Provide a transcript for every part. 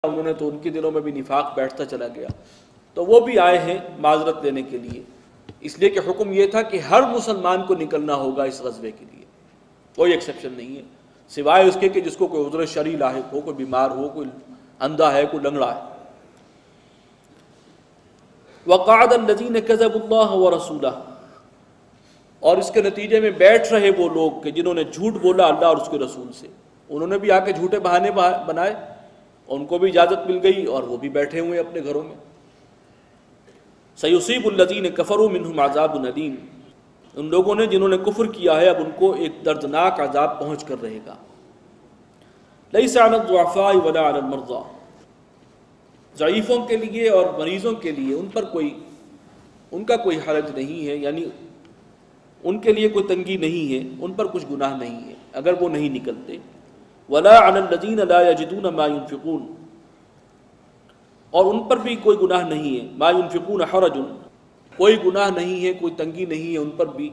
انہوں نے تو ان کے دلوں میں بھی نفاق بیٹھتا چلا گیا، تو وہ بھی آئے ہیں معذرت لینے کے لیے، اس لیے کہ حکم یہ تھا کہ ہر مسلمان کو نکلنا ہوگا اس غزوے کے لیے، کوئی ایکسیپشن نہیں ہے سوائے اس کے کہ جس کو کوئی عذر شرعی لاحق ہو، کوئی بیمار ہو، کوئی اندھا ہے، کوئی لنگڑا ہے۔ وقعد الذین کذبوا اللہ ورسولہ، اور اس کے نتیجے میں بیٹھ رہے وہ لوگ کہ جنہوں نے جھوٹ بولا اللہ اور اس کے رسول سے، انہوں نے بھی آ کے جھوٹے بہانے بنائے، ان کو بھی اجازت مل گئی اور وہ بھی بیٹھے ہوئے اپنے گھروں میں۔ سیصیب الذین کفروا منہم عذاب علیم، ان لوگوں نے جنہوں نے کفر کیا ہے اب ان کو ایک دردناک عذاب پہنچ کر رہے گا۔ لیس علی الضعفاء ولا علی المرضى، ضعیفوں کے لیے اور مریضوں کے لیے ان کا کوئی حرج نہیں ہے، یعنی ان کے لیے کوئی تنگی نہیں ہے، ان پر کچھ گناہ نہیں ہے اگر وہ نہیں نکلتے۔ ولا علی الذین لا یجدون ما ينفقون، اور ان پر بھی کوئی گناہ نہیں ہے، ما ينفقون حرج، کوئی گناہ نہیں ہے، کوئی تنگی نہیں ہے ان پر بھی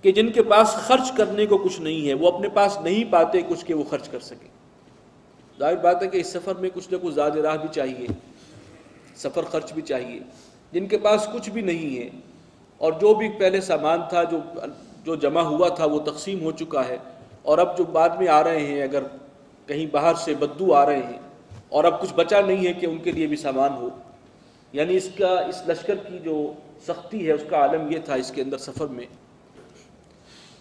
کہ جن کے پاس خرچ کرنے کو کچھ نہیں ہے، وہ اپنے پاس نہیں پاتے کچھ کہ وہ خرچ کر سکیں۔ ظاہر بات ہے کہ اس سفر میں کچھ نہ کچھ زاد راہ بھی چاہیے، سفر خرچ بھی چاہیے، جن کے پاس کچھ بھی نہیں ہے اور جو بھی پہلے سامان تھا جو جمع ہوا تھا وہ تقسیم ہو چکا ہے، اور اب جو بعد میں آ رہے ہیں اگر کہیں باہر سے بدبو آ رہے ہیں اور اب کچھ بچا نہیں ہے کہ ان کے لیے بھی سامان ہو، یعنی اس لشکر کی جو سختی ہے اس کا عالم یہ تھا اس کے اندر سفر میں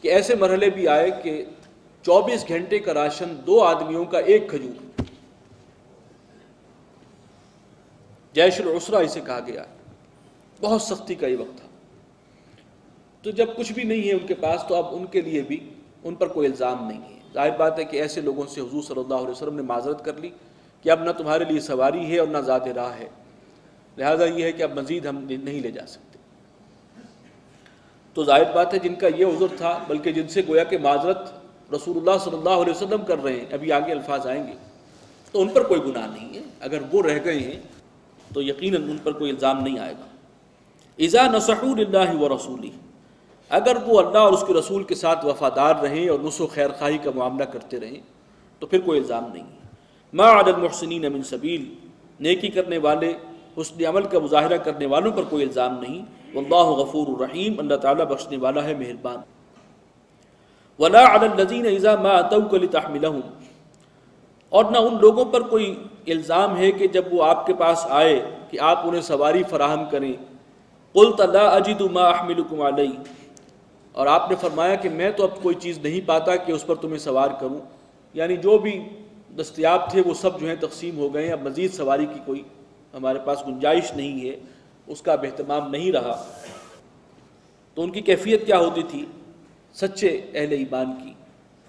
کہ ایسے مرحلے بھی آئے کہ 24 گھنٹے کا راشن 2 آدمیوں کا 1 کھجور، جیش العسرہ اسے کہا گیا، بہت سختی کا یہ وقت تھا۔ تو جب کچھ بھی نہیں ہے ان کے پاس تو اب ان کے لیے بھی ان پر کوئی الزام نہیں ہے۔ ظاہر بات ہے کہ ایسے لوگوں سے حضور صلی اللہ علیہ وسلم نے معذرت کر لی کہ اب نہ تمہارے لیے سواری ہے اور نہ ذات راہ ہے، لہذا یہ ہے کہ اب مزید ہم نہیں لے جا سکتے۔ تو ظاہر بات ہے جن کا یہ عذر تھا، بلکہ جن سے گویا کہ معذرت رسول اللہ صلی اللہ علیہ وسلم کر رہے ہیں، ابھی آگے الفاظ آئیں گے، تو ان پر کوئی گناہ نہیں ہے، اگر وہ رہ گئے ہیں تو یقیناً ان پر کوئی الزام نہیں آئے گا۔ اذا نصحوا للہ ورسولہ، اگر وہ اللہ اور اس کے رسول کے ساتھ وفادار رہیں اور نصح و خیر خواہی کا معاملہ کرتے رہیں تو پھر کوئی الزام نہیں ہے۔ ما علی المحسنین من سبیل، نیکی کرنے والے، حسن عمل کا مظاہرہ کرنے والوں پر کوئی الزام نہیں۔ واللہ غفور الرحیم، اللہ تعالیٰ بخشنے والا ہے، مہربان۔ ولا علی الذین اذا ما اتوک لتحملہم، اور نہ ان لوگوں پر کوئی الزام ہے کہ جب وہ آپ کے پاس آئے کہ آپ انہیں سواری فراہم کریں، قلت لا اجد ما احملکم علیہ، اور آپ نے فرمایا کہ میں تو اب کوئی چیز نہیں پاتا کہ اس پر تمہیں سوار کروں، یعنی جو بھی دستیاب تھے وہ سب جو ہیں تقسیم ہو گئے ہیں، اب مزید سواری کی کوئی ہمارے پاس گنجائش نہیں ہے، اس کا اب اہتمام نہیں رہا۔ تو ان کی کیفیت کیا ہوتی تھی سچے اہل ایمان کی؟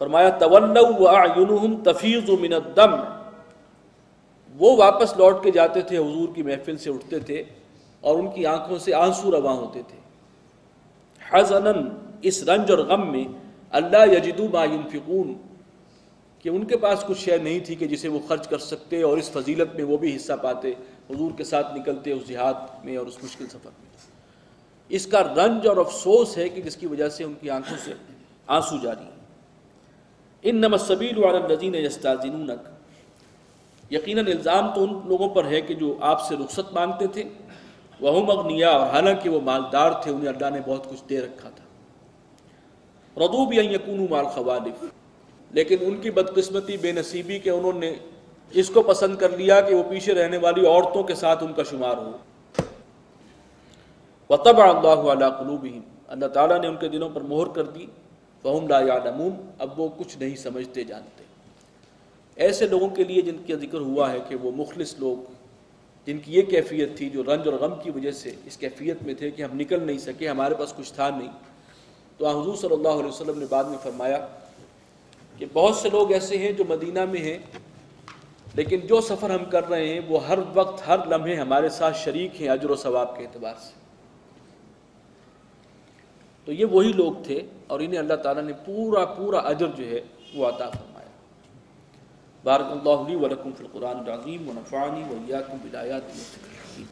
فرمایا تولوا واعینہم تفیض من الدمع، وہ واپس لوٹ کے جاتے تھے، حضور کی محفل سے اٹھتے تھے اور ان کی آنکھوں سے آنسو رواں ہوتے تھے، حزنا، اس رنج اور غم میں، اللہ یجدوا ما ينفقون، کہ ان کے پاس کچھ شے نہیں تھی کہ جسے وہ خرچ کر سکتے اور اس فضیلت میں وہ بھی حصہ پاتے، حضور کے ساتھ نکلتے اس جہاد میں اور اس مشکل سفر میں۔ اس کا رنج اور افسوس ہے کہ جس کی وجہ سے ان کی آنکھوں سے آنسو جاری ہیں۔ انما السبیل علی الذین یستاذنونک، یقیناً الزام تو ان لوگوں پر ہے کہ جو آپ سے رخصت مانگتے تھے، وہم اغنیاء، اور حالانکہ وہ مالدار تھے، انہیں اللہ نے بہت کچھ دے رکھا تھا۔ رضوا بان یکونوا مع الخوالف، لیکن ان کی بدقسمتی، بے نصیبی کہ انہوں نے اس کو پسند کر لیا کہ وہ پیچھے رہنے والی عورتوں کے ساتھ ان کا شمار ہو۔ وطبع اللہ علی قلوبہم، اللہ تعالیٰ نے ان کے دلوں پر مہر کر دی، فہم لا یعلمون، اب وہ کچھ نہیں سمجھتے جانتے۔ ایسے لوگوں کے لیے جن کا ذکر ہوا ہے کہ وہ مخلص لوگ، جن کی یہ کیفیت تھی، جو رنج اور غم کی وجہ سے اس کیفیت میں تھے کہ ہم نکل نہیں سکے، ہمارے پاس کچھ تھا نہیں، تو حضور صلی اللہ علیہ وسلم نے بعد میں فرمایا کہ بہت سے لوگ ایسے ہیں جو مدینہ میں ہیں لیکن جو سفر ہم کر رہے ہیں وہ ہر وقت ہر لمحے ہمارے ساتھ شریک ہیں اجر و ثواب کے اعتبار سے۔ تو یہ وہی لوگ تھے اور انہیں اللہ تعالیٰ نے پورا اجر جو ہے وہ عطا فرمایا۔ بارک اللہ لی ولکم فی القرآن العظیم ونفعنی وإیاکم بالآیات والذکر الحکیم۔